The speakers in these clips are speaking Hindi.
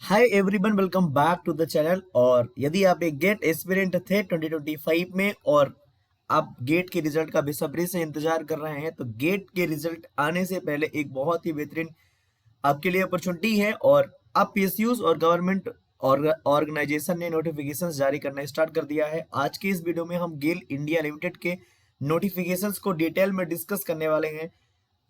Hi everyone, welcome back to the channel. और यदि आप एक गेट एस्पिरेंट थे 2025 में और आप गेट के रिजल्ट का बेसब्री से इंतजार कर रहे हैं, तो गेट के रिजल्ट आने से पहले एक बहुत ही बेहतरीन आपके लिए अपॉर्चुनिटी है। और अब पीएसयूज और गवर्नमेंट ऑर्गेनाइजेशन ने नोटिफिकेशंस जारी करना स्टार्ट कर दिया है। आज की इस वीडियो में हम गेल इंडिया लिमिटेड के नोटिफिकेशंस को डिटेल में डिस्कस करने वाले हैं,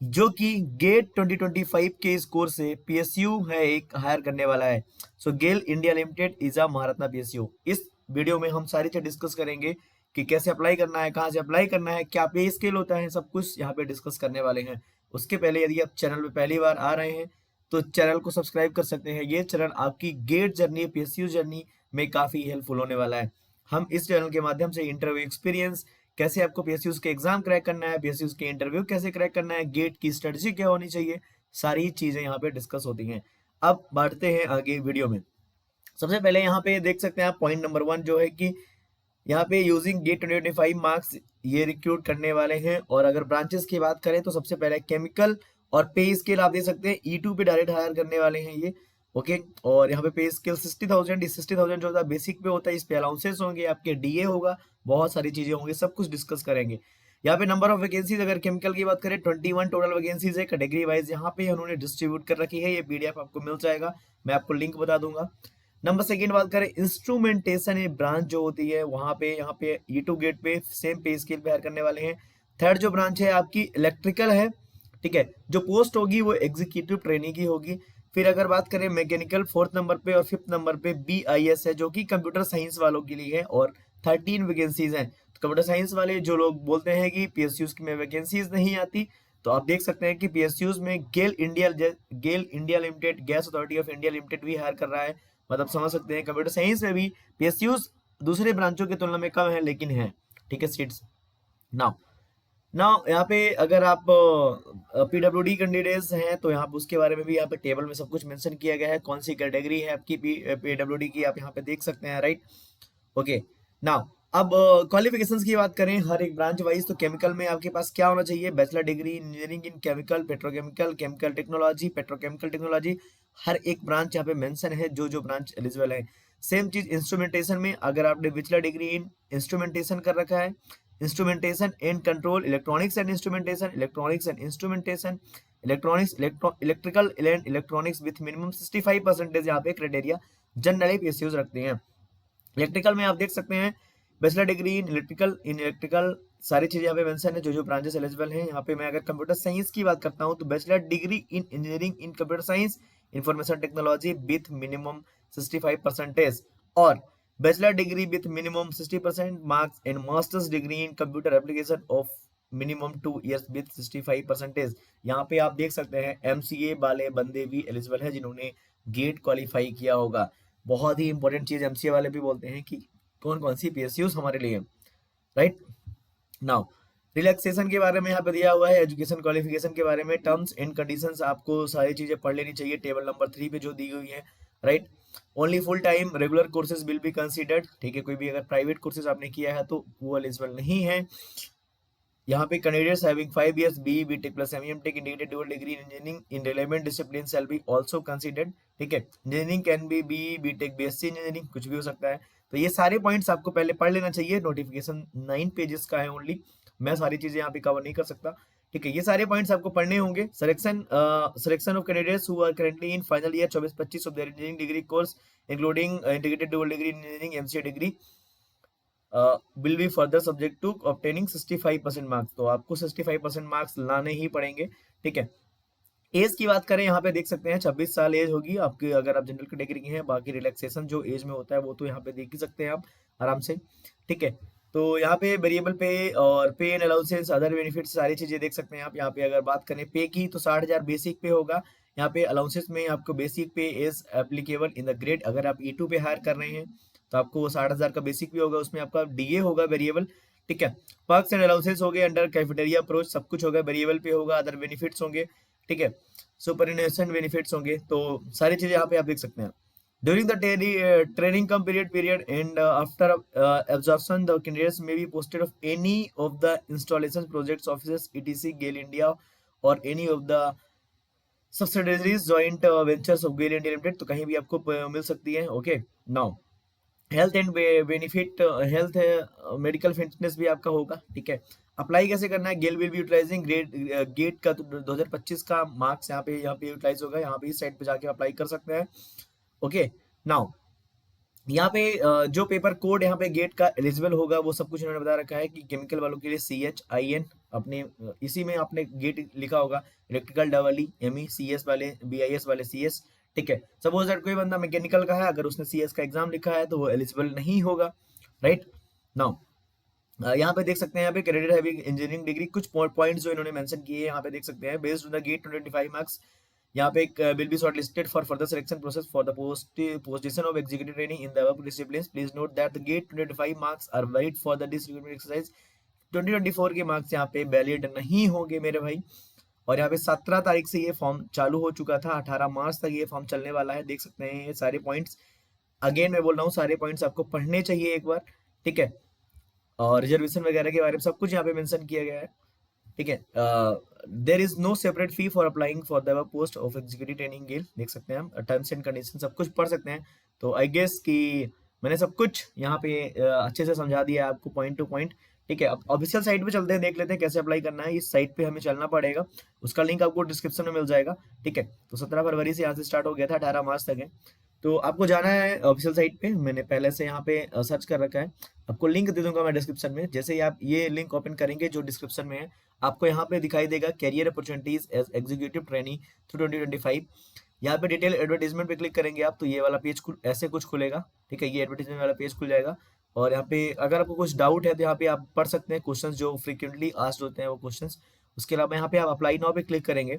जो कि गेट 2025 के स्कोर से पीएसयू है एक हायर करने वाला है। So GAIL India limited is a Maharatna PSU. इस वीडियो में हम सारी चीज डिस्कस करेंगे कि कैसे अप्लाई करना है, कहाँ से अप्लाई करना है, क्या पे स्केल होता है, सब कुछ यहाँ पे डिस्कस करने वाले हैं। उसके पहले यदि आप चैनल पे पहली बार आ रहे हैं तो चैनल को सब्सक्राइब कर सकते हैं। ये चैनल आपकी गेट जर्नी, पीएसयू जर्नी में काफी हेल्पफुल होने वाला है। हम इस चैनल के माध्यम से इंटरव्यू एक्सपीरियंस, कैसे आपको पीएसयूज के एग्जाम क्रैक करना है, पीएसयूज के इंटरव्यू कैसे क्रैक करना है, गेट की स्ट्रेटजी क्या होनी चाहिए, सारी चीजें यहाँ पे डिस्कस होती हैं। अब बढ़ते हैं आगे वीडियो में। सबसे पहले यहाँ पे देख सकते हैं आप पॉइंट नंबर 1 जो है कि यहाँ पे यूजिंग गेट 2025 मार्क्स ये रिक्रूट करने वाले हैं। और अगर ब्रांचेस की बात करें तो सबसे पहले केमिकल और पे स्केल आप देख सकते हैं E2 पे डायरेक्ट हायर करने वाले हैं ये। ओके, और यहाँ पे पे स्केल 60,000, इस 60,000 जो होता है बेसिक पे होता है, इस पे अलाउंसेस होंगे, आपके डीए होगा, बहुत सारी चीजें होंगी, सब कुछ डिस्कस करेंगे। यहाँ पे नंबर ऑफ वैकेंसीज अगर केमिकल की बात करें 21 टोटल वैकेंसीज है कैटेगरी वाइज, यहाँ पे उन्होंने डिस्ट्रीब्यूट कर रखी है। ये पीडीएफ आपको मिल जाएगा, मैं आपको लिंक बता दूंगा। नंबर सेकंड बात करें इंस्ट्रूमेंटेशन ये ब्रांच जो होती है, वहां पे यहाँ पे E2 गेट पे सेम पे स्केल पे हायर करने वाले हैं। थर्ड जो ब्रांच है आपकी इलेक्ट्रिकल है, ठीक है। जो पोस्ट होगी वो एग्जीक्यूटिव ट्रेनिंग की होगी। फिर अगर बात करें मैकेनिकल, फोर्थ नंबर पे और फिफ्थ नंबर पे BIS है, जो कि कंप्यूटर साइंस वालों के लिए है और 13 वैकेंसीज हैं। तो कंप्यूटर साइंस वाले जो लोग बोलते हैं कि पीएसयूज में वैकेंसीज नहीं आती, तो आप देख सकते हैं कि पीएसयूज में GAIL India limited, gas authority of India limited भी हायर कर रहा है। मतलब समझ सकते हैं कंप्यूटर साइंस में भी पीएसयूज दूसरे ब्रांचों की तुलना में कम है, लेकिन है, ठीक है, सीट्स। नाउ नाउ यहाँ पे अगर आप पीडब्ल्यूडी कैंडिडेट्स हैं तो यहाँ पे उसके बारे में भी यहाँ पे टेबल में सब कुछ मेंशन किया गया है, कौन सी कैटेगरी है आपकी पीडब्ल्यूडी की, आप यहाँ पे देख सकते हैं, राइट। ओके, नाउ अब क्वालिफिकेशंस की बात करें हर एक ब्रांच वाइज, तो केमिकल में आपके पास क्या होना चाहिए, bachelor degree engineering in chemical, petrochemical, chemical technology, petrochemical technology, हर एक ब्रांच यहाँ पे मेंशन है, जो जो ब्रांच एलिजिबल है। सेम चीज इंस्ट्रूमेंटेशन में, अगर आपने बैचलर डिग्री इन इंस्ट्रूमेंटेशन कर रखा है, instrumentation and control, electronics and instrumentation, electronics and instrumentation, electronics, electrical and electronics with minimum 65% यहाँ पे क्राइटेरिया जनरली पीएसयूज रखते हैं। इलेक्ट्रिकल में आप देख सकते हैं बैचलर डिग्री इन इलेक्ट्रिकल सारी चीजें यहाँ पे मेंशन है, जो जो ब्रांचेस एलिजिबल हैं। यहाँ पे मैं अगर कंप्यूटर साइंस की बात करता हूँ तो bachelor degree in engineering in computer science information technology with minimum 65%, और bachelor degree with minimum 60% marks and masters degree in computer application of minimum 2 years with 65%। यहाँ पे आप देख सकते हैं MCA वाले बंदे भी एलिजिबल है जिन्होंने गेट क्वालिफाई किया होगा। बहुत ही इंपॉर्टेंट चीज MCA वाले भी बोलते हैं कि कौन कौन सी पीएसयूज हमारे लिए, राइट। नाउ रिलैक्सेशन के बारे में यहाँ पे दिया हुआ है, एजुकेशन क्वालिफिकेशन के बारे में, टर्म्स एंड कंडीशंस आपको सारी चीजें पढ़ लेनी चाहिए, टेबल नंबर 3 पे जो दी हुई है, right. Only full time regular courses will be considered, ठीक है। कोई भी अगर प्राइवेट कोर्सेज आपने किया है तो वो एलिजिबल नहीं है। यहाँ पे candidates having 5 years BE BTech plus MEM Tech integrated dual degree in engineering in relevant discipline shall be also considered, ठीक है। Engineering can be BE BTech BSc engineering, कुछ भी हो सकता है। तो ये सारे पॉइंट्स आपको पहले पढ़ लेना चाहिए, नोटिफिकेशन 9 पेजेस का है ओनली, मैं सारी चीजें यहाँ पे कवर नहीं कर सकता, ठीक है। ये सारे पॉइंट्स आपको पढ़ने होंगे। Selection of candidates who are currently in final year 24-25 of their engineering degree course including integrated dual degree engineering MCA degree will be further subject to obtaining 65% marks. तो आपको 65% मार्क्स लाने ही पड़ेंगे, ठीक है। एज की बात करें यहाँ पे देख सकते हैं 26 साल एज होगी आपकी अगर आप जनरल कैटेगरी के हैं। बाकी रिलैक्सेशन जो एज में होता है वो तो यहाँ पे देख ही सकते हैं आप आराम से, ठीक है। तो यहाँ पे वेरिएबल पे और पे एंड अलाउंसेस अदर बेनिफिट्स सारी चीजें देख सकते हैं आप। यहाँ पे अगर बात करें पे की तो 60,000 बेसिक पे होगा। यहाँ पे अलाउंसेस में आपको बेसिक पे is applicable in the grade, अगर आप E2 पे हायर कर रहे हैं तो आपको 60,000 का बेसिक भी होगा, उसमें आपका डीए होगा वेरिएबल, ठीक है। पर्क्स एंड अलाउंसेस हो गए अंडर कैफेटेरिया अप्रोच, सब कुछ होगा वेरिएबल पे होगा, अदर बेनिफिट्स होंगे, ठीक है। सुपरनेशन बेनिफिट्स होंगे, तो सारी चीजें यहाँ पे आप देख सकते हैं। During the training come period and after absorption the candidates may be posted of any of the installation projects offices etc GAIL India or any of the subsidiaries joint ventures of GAIL India limited, तो कहीं भी आपको मिल सकती है। Okay, now health and benefit, health medical fitness भी आपका होगा। ठीक है, अप्लाई कैसे करना है? GAIL will be utilizing grade GATE का 2025 का मार्क्स यहाँ पे यूटिलाइज होगा, यहाँ पे इस साइट पे जाके अप्लाई कर सकते हैं। ओके, नाउ यहाँ पे जो पेपर कोड यहाँ पे गेट का एलिजिबल होगा वो सब कुछ इन्होंने बता रखा है कि केमिकल वालों के लिए CHIN, अपने इसी में आपने गेट लिखा होगा, इलेक्ट्रिकल EE CS वाले, BIS वाले CS। ठीक है, सपोज दैट कोई बंदा मैकेनिकल का है, अगर उसने CS का एग्जाम लिखा है तो वो एलिजिबल नहीं होगा। राइट, नाउ यहाँ पे देख सकते हैं, यहाँ पे क्रेडिट हैवी इंजीनियरिंग डिग्री, कुछ पॉइंट्स जो इन्होंने मेंशन किए हैं यहाँ पे देख सकते हैं। Based on the GATE 25 marks, यहाँ पे एक will be shortlisted for further selection process for the position of executive training in the above disciplines. Please note that the GATE 25 marks are valid for the this recruitment exercise. 2024 के मार्क्स यहाँ पे वैलिड नहीं होंगे मेरे भाई। और यहाँ पे 17 तारीख से ये फॉर्म चालू हो चुका था, 18 मार्च तक ये फॉर्म चलने वाला है। देख सकते हैं ये सारे पॉइंट्स, अगेन मैं बोल रहा हूँ सारे पॉइंट्स आपको पढ़ने चाहिए एक बार। ठीक है, और रिजर्वेशन वगैरह के बारे में सब कुछ यहाँ पे मेंशन किया गया है। ठीक है, there is no separate fee for applying for the post of executive training GAIL. देख सकते हैं हम टर्म्स एंड कंडीशन सब कुछ पढ़ सकते हैं। तो आई गेस कि मैंने सब कुछ यहाँ पे अच्छे से समझा दिया है आपको पॉइंट टू पॉइंट। ठीक है, अब ऑफिशियल साइट पे चलते हैं, देख लेते हैं कैसे अप्लाई करना है। इस साइट पे हमें चलना पड़ेगा, उसका लिंक आपको डिस्क्रिप्शन में मिल जाएगा। ठीक है, तो 17 फरवरी से यहाँ से स्टार्ट हो गया था, 18 मार्च तक है। तो आपको जाना है ऑफिशियल साइट पे, मैंने पहले से यहाँ पे सर्च कर रखा है, आपको लिंक दे दूंगा मैं डिस्क्रिप्शन में। जैसे ही आप ये लिंक ओपन करेंगे जो डिस्क्रिप्शन में है, आपको यहाँ पे दिखाई देगा career opportunities as executive trainee through 2025। यहाँ पे डिटेल एडवर्टीजमेंट पे क्लिक करेंगे आप, तो ये वाला पेज ऐसे कुछ खुलेगा। ठीक है, ये एडवर्टीजमेंट वाला पेज खुल जाएगा। और यहाँ पे अगर आपको कुछ डाउट है तो यहाँ पे आप पढ़ सकते हैं क्वेश्चंस जो फ्रिक्वेंटली आस्क्ड होते हैं वो क्वेश्चंस। उसके अलावा यहाँ पे आप अप्लाई नाउ पे क्लिक करेंगे।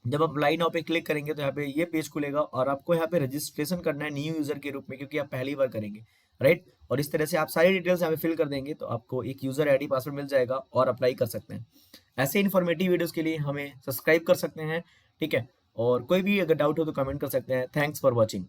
जब आप अप्लाई नाउ पे क्लिक करेंगे तो यहाँ पे ये पेज खुलेगा और आपको यहाँ पे रजिस्ट्रेशन करना है न्यू यूजर के रूप में, क्योंकि आप पहली बार करेंगे। राइट, और इस तरह से आप सारी डिटेल्स यहाँ पे फिल कर देंगे तो आपको एक यूजर ID पासवर्ड मिल जाएगा और अप्लाई कर सकते हैं। ऐसे इन्फॉर्मेटिव वीडियोस के लिए हमें सब्सक्राइब कर सकते हैं। ठीक है, और कोई भी अगर डाउट हो तो कमेंट कर सकते हैं। Thanks for watching.